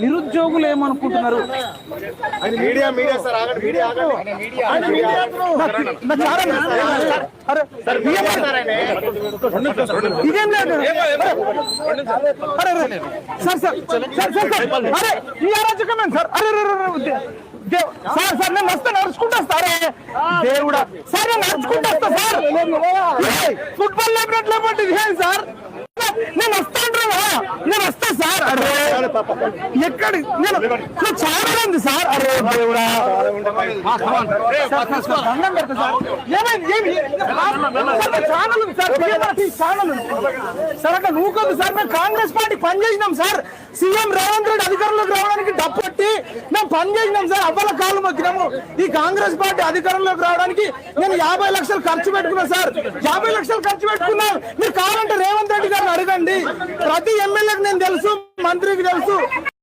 నిరుద్యోగులు ఏమనుకుంటున్నారు? ఇదేం లేదు అరే ఈ అరాచకమేం సార్? అరే సార్ సార్ నేను వస్తా నడుచుకుంటా సారే దేవుడా సార్ నేను నడుచుకుంటా వస్తా సార్. ఫుట్బాల్ లేపట్లేపట్టి సార్ నేను వస్తాను నేను వస్తా సార్. అరే ఎక్కడి నేను చాలా ఉంది సార్. అరే దేవుడా దండం పెడతా సార్. ఏమైంది ఛానల్ ఉంది సార్, ఛానల్ ఉంది సార్. అట్లా నూకొద్దు సార్. మేము కాంగ్రెస్ పార్టీ పనిచేసినాం సార్. సీఎం రేవంత్ రెడ్డి అధికారంలోకి రావడానికి డబ్బట్టి మేము పనిచేసినాం సార్. అవ్వల కాలు మొక్కినాము. ఈ కాంగ్రెస్ పార్టీ అధికారంలోకి రావడానికి నేను 50 లక్షలు ఖర్చు పెట్టుకున్నా సార్. 50 లక్షలు ఖర్చు పెట్టుకున్నా. మీరు కావాలంటే రేవంత్ రెడ్డి గారిని అడగండి. ప్రతి ఎమ్మెల్యేకి నేను తెలుసు, మంత్రికి తెలుసు.